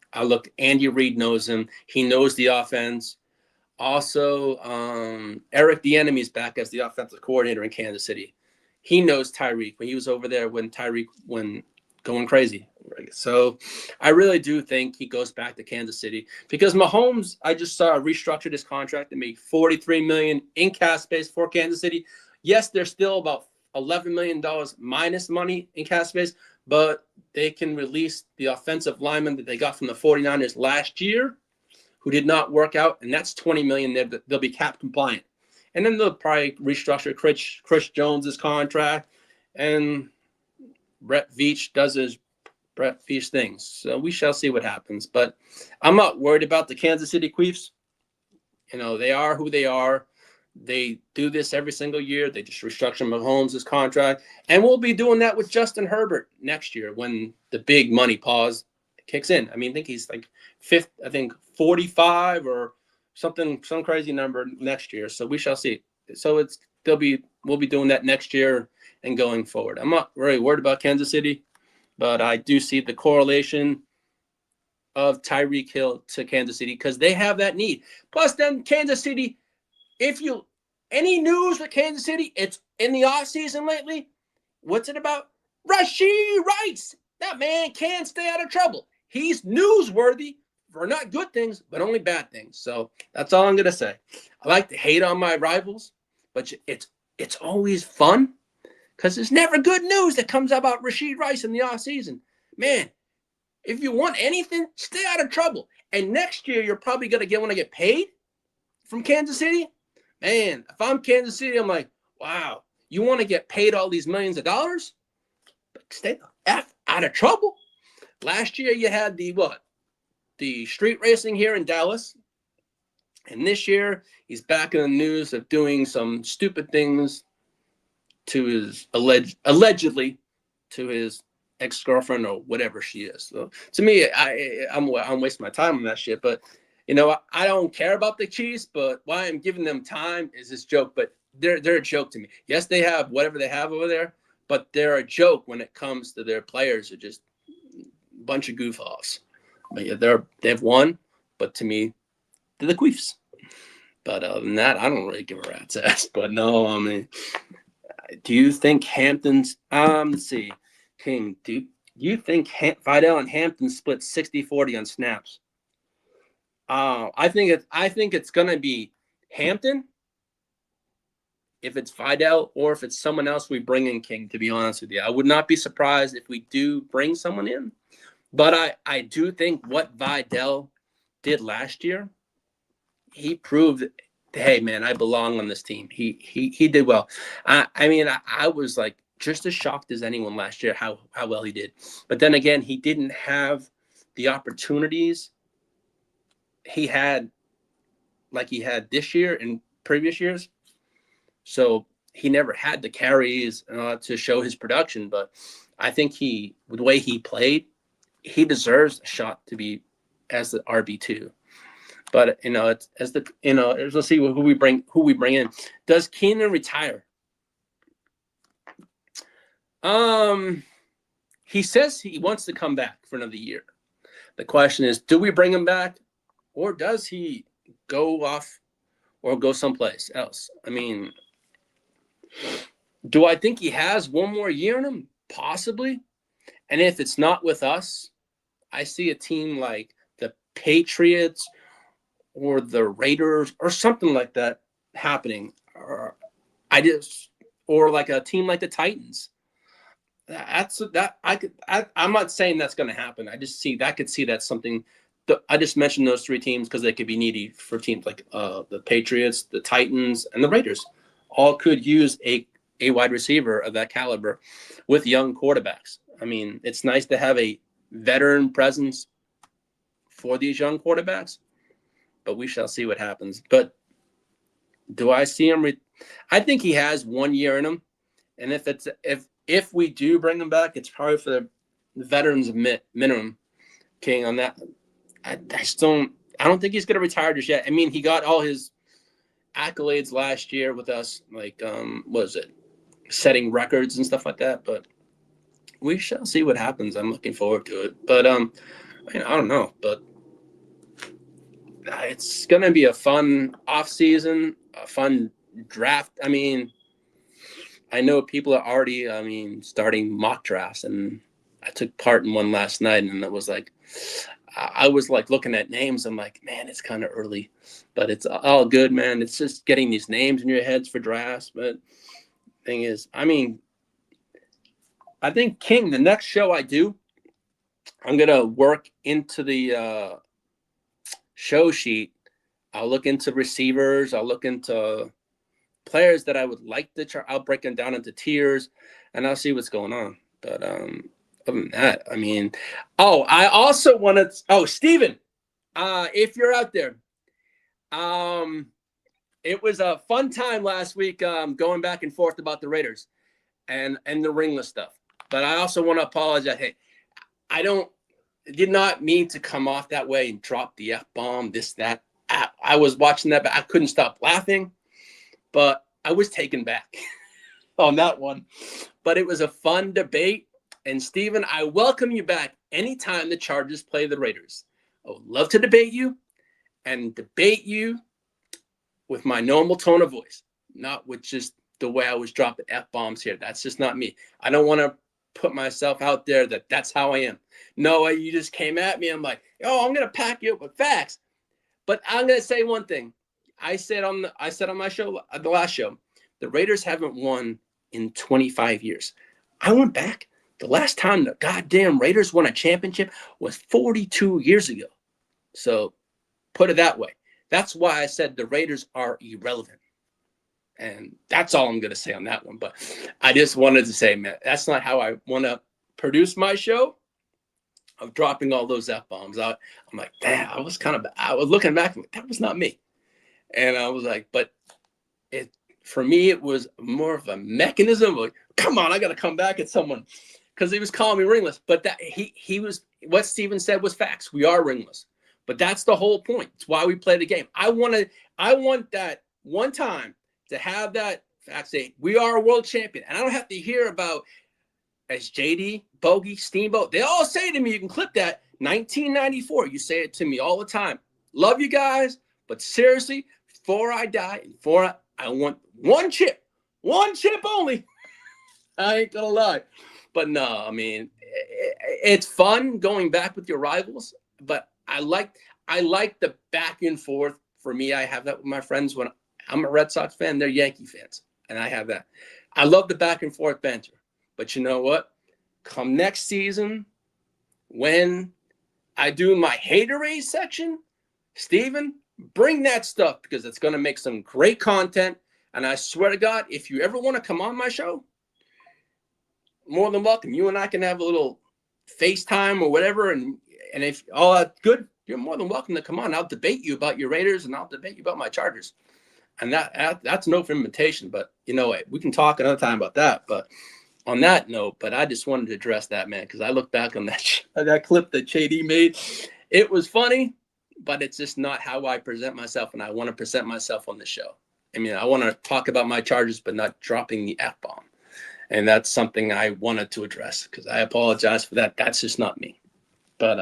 Andy Reid knows him. He knows the offense. Also, Eric Bieniemy's back as the offensive coordinator in Kansas City. He knows Tyreek. When he was over there, when going crazy. So I really do think he goes back to Kansas City because Mahomes, I just saw restructured his contract and made $43 million in cap space for Kansas City. Yes, they're still about $11 million minus money in cap space, but they can release the offensive lineman that they got from the 49ers last year who did not work out, and that's $20 million there. They'll be cap compliant. And then they'll probably restructure Chris Jones's contract, and Brett Veach does his Brett Veach things. So we shall see what happens. But I'm not worried about the Kansas City Chiefs. You know, they are who they are. They do this every single year. They just restructure Mahomes' contract. And we'll be doing that with Justin Herbert next year when the big money pause kicks in. I mean, I think he's like 45 or something, some crazy number next year. So we shall see. So we'll be doing that next year and going forward. I'm not really worried about Kansas City, but I do see the correlation of Tyreek Hill to Kansas City because they have that need. Plus, then Kansas City, any news with Kansas City, it's in the offseason lately. What's it about? Rashee Rice. That man can't stay out of trouble. He's newsworthy for not good things, but only bad things. So that's all I'm going to say. I like to hate on my rivals, but it's always fun because there's never good news that comes about Rashee Rice in the offseason. Man, if you want anything, stay out of trouble. And next year, you're probably going to want to get paid from Kansas City. Man, if I'm Kansas City, I'm like, wow, you want to get paid all these millions of dollars? But stay the F out of trouble. Last year, you had the street racing here in Dallas. And this year, he's back in the news of doing some stupid things to his allegedly to his ex-girlfriend or whatever she is. So to me, I'm wasting my time on that shit. But you know, I don't care about the Chiefs, but why I'm giving them time is this joke. But they're a joke to me. Yes, they have whatever they have over there, but they're a joke when it comes to their players. Are just a bunch of goof-offs. But yeah, they've won, but to me, they're the Chiefs. But other than that, I don't really give a rat's ass. But no, I mean, do you think Hampton's let's see, King, do you think Vidal and Hampton split 60-40 on snaps? I think it's gonna be Hampton if it's Vidal or if it's someone else we bring in, King, to be honest with you. I would not be surprised if we do bring someone in. But I do think what Vidal did last year, he proved that, hey, man, I belong on this team. He did well. I mean, I was like just as shocked as anyone last year how well he did. But then again, he didn't have the opportunities he had like he had this year and previous years. So he never had the carries to show his production. But I think the way he played, he deserves a shot to be as the RB2. But it's let's see who we bring in. Does Keenan retire? He says he wants to come back for another year. The question is, do we bring him back, or does he go off or go someplace else? I mean, do I think he has one more year in him? Possibly. And if it's not with us, I see a team like the Patriots or the Raiders or something like that happening. Or like a team like the Titans. I'm not saying that's going to happen. I could see that's something. I just mentioned those three teams because they could be needy for teams like the Patriots, the Titans, and the Raiders. All could use a wide receiver of that caliber with young quarterbacks. I mean, it's nice to have a veteran presence for these young quarterbacks, but we shall see what happens. But do I see him? I think he has 1 year in him, and if we do bring him back, it's probably for the veterans minimum. King on that. I don't think he's going to retire just yet. I mean, he got all his accolades last year with us, like what is it, setting records and stuff like that. But we shall see what happens. I'm looking forward to it. But I don't know. But it's going to be a fun offseason, a fun draft. I mean, I know people are already, starting mock drafts, and I took part in one last night, and it was like, I was like looking at names. I'm like, man, it's kind of early, but it's all good, man. It's just getting these names in your heads for drafts. But thing is, I mean, I think King, the next show I do, I'm going to work into the show sheet. I'll look into receivers. I'll look into players that I would like to try. I'll break them down into tiers, and I'll see what's going on. But other than that, I mean, I also want to. Steven, if you're out there, it was a fun time last week going back and forth about the Raiders and the ringless stuff. But I also want to apologize. Hey, I did not mean to come off that way and drop the F-bomb, this, that. I was watching that, but I couldn't stop laughing. But I was taken back on that one. But it was a fun debate. And Steven, I welcome you back anytime the Chargers play the Raiders. I would love to debate you and debate you with my normal tone of voice, not with just the way I was dropping F-bombs here. That's just not me. I don't want to put myself out there that's how I am. No, you just came at me. I'm like, I'm going to pack you up with facts. But I'm going to say one thing. I said on my show, the last show, the Raiders haven't won in 25 years. I went back. The last time the goddamn Raiders won a championship was 42 years ago. So put it that way. That's why I said the Raiders are irrelevant. And that's all I'm going to say on that one. But I just wanted to say, man, that's not how I want to produce my show. Of dropping all those F-bombs out. I'm like, damn, I was looking back, like, that was not me. And I was like, but for me, it was more of a mechanism. Like, come on, I got to come back at someone. Because he was calling me ringless. But that he was, what Steven said was facts. We are ringless. But that's the whole point. It's why we play the game. I want that one time to have that fact say, we are a world champion. And I don't have to hear about as JD, Bogey, Steamboat. They all say to me, you can clip that, 1994. You say it to me all the time. Love you guys. But seriously, before I die, I want one chip only. I ain't gonna lie. But no, I mean, it's fun going back with your rivals. But I like the back and forth. For me, I have that with my friends. When I'm a Red Sox fan, they're Yankee fans. And I have that. I love the back and forth banter. But you know what? Come next season, when I do my haterade section, Steven, bring that stuff because it's going to make some great content. And I swear to God, if you ever want to come on my show, more than welcome. You and I can have a little FaceTime or whatever. And if all that's good, you're more than welcome to come on. I'll debate you about your Raiders and I'll debate you about my Chargers. And that's no invitation. But, you know, we can talk another time about that. But on that note, but I just wanted to address that, man, because I look back on that clip that JD made. It was funny, but it's just not how I present myself, and I want to present myself on the show. I mean, I want to talk about my Chargers, but not dropping the F-bomb. And that's something I wanted to address because I apologize for that. That's just not me. But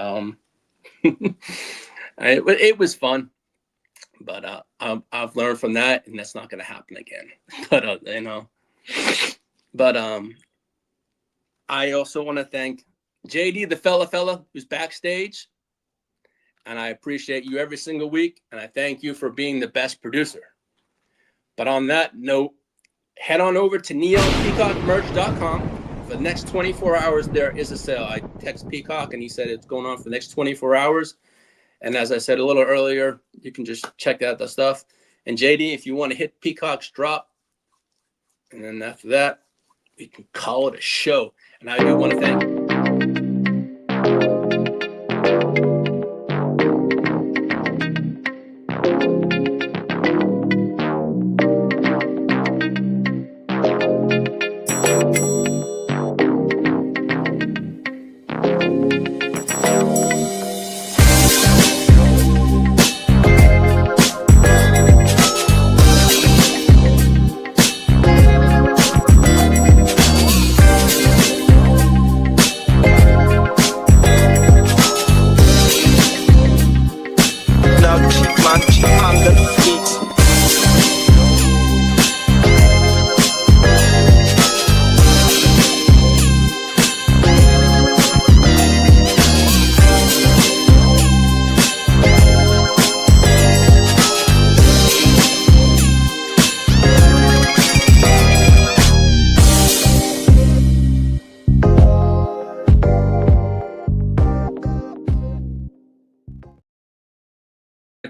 it was fun. But I've learned from that, and that's not going to happen again. But, you know. But I also want to thank JD, the fella who's backstage. And I appreciate you every single week. And I thank you for being the best producer. But on that note, head on over to neonpeacockmerch.com. For the next 24 hours, there is a sale. I text Peacock, and he said it's going on for the next 24 hours. And as I said a little earlier, you can just check out the stuff. And JD, if you want to hit Peacock's drop, and then after that, we can call it a show. And I do want to thank you. Now keep my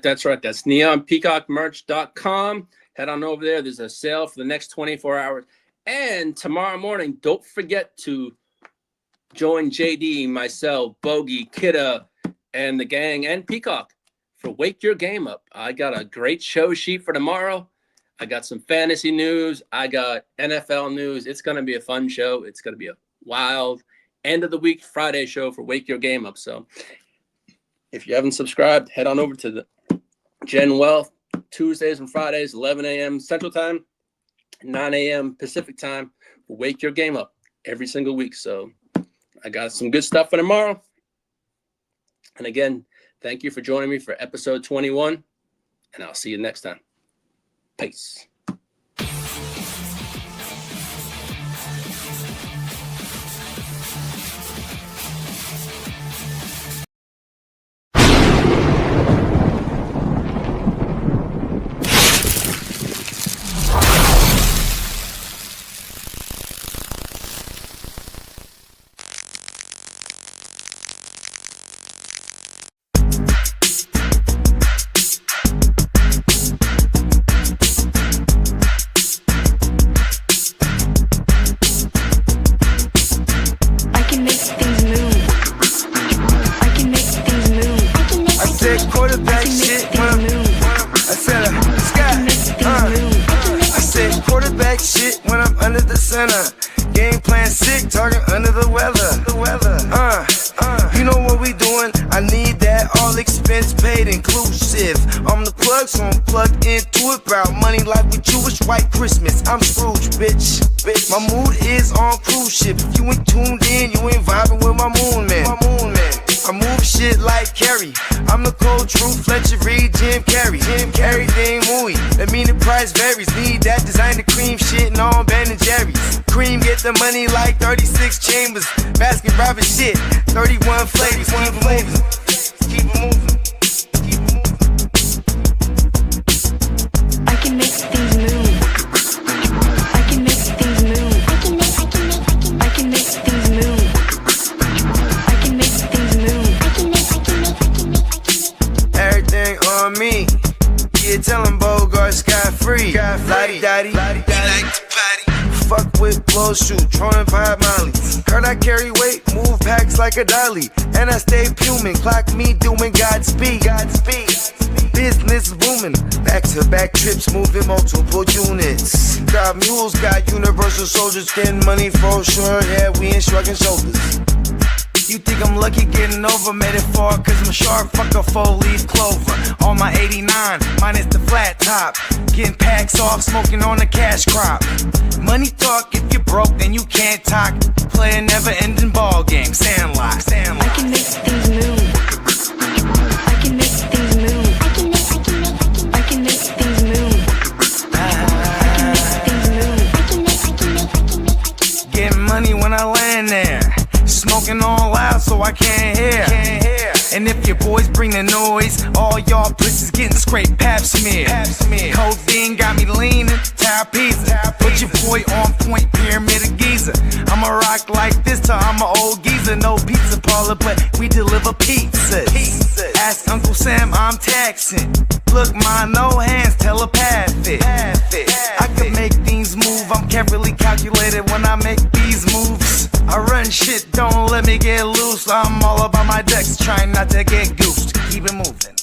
That's right. That's neonpeacockmerch.com. Head on over there. There's a sale for the next 24 hours. And tomorrow morning, don't forget to join JD, myself, Bogey, Kidda, and the gang, and Peacock for Wake Your Game Up. I got a great show sheet for tomorrow. I got some fantasy news. I got NFL news. It's going to be a fun show. It's going to be a wild end of the week Friday show for Wake Your Game Up. So if you haven't subscribed, head on over to the Gen Wealth Tuesdays and Fridays, 11 a.m. Central Time, 9 a.m. Pacific Time for Wake Your Game Up every single week. So I got some good stuff for tomorrow. And again, thank you for joining me for episode 21, and I'll see you next time. Peace. Game plan sick, talking under the weather. You know what we doing? I need that all expense paid inclusive. I'm the plug, so I'm plugged into it. About money like with Jewish white Christmas. I'm Scrooge, bitch. My mood is on cruise ship. If you ain't tuned in, you ain't vibing with my moon man. I move shit like Kerry. I'm the cold truth, Fletcher Reed, Jim Carrey. Everything movie, that mean the price varies. Need that designer cream shit and all Ben and Jerry's. Cream get the money like 36 chambers. Baskin Robbins shit, 31 flavors. Keep it moving. I can make things move. I can make things move. I can make things move. I can make things move. Everything on me. Yeah, tell him Bogart scot-free. Lottie-dottie. He like to potty. Fuck with blow shoot, trolling 5 Molly. Heard I carry weight, move packs like a dolly. And I stay fuming, clock me doing Godspeed. Business booming, back-to-back trips, moving multiple units. Got mules, got universal soldiers, getting money for sure. Yeah, we ain't shrugging shoulders. You think I'm lucky getting over, made it far, cause I'm sharp, fuck a 4-leaf clover. On my 89, minus the flat top. Getting packs off, smoking on the cash crop. Money talk, if you're broke, then you can't talk. Play a never-ending ball game, Sandlot. I can make things move. I can make things move. I can make things move. Getting money when I land there. Smoking all loud so I can't hear. And if your boys bring the noise, all y'all pussies getting scraped pap smear. Codeine got me leaning, pizza. Put your boy on point, pyramid of Giza. I'ma rock like this till I'm an old geezer. No pizza parlor, but we deliver pizzas. Ask Uncle Sam, I'm taxing. Look, ma, no hands, telepathic. I can make things move, I'm carefully calculated when I make these moves. I run shit, don't let me get loose. I'm all about my decks, trying not to get goosed. Keep it moving.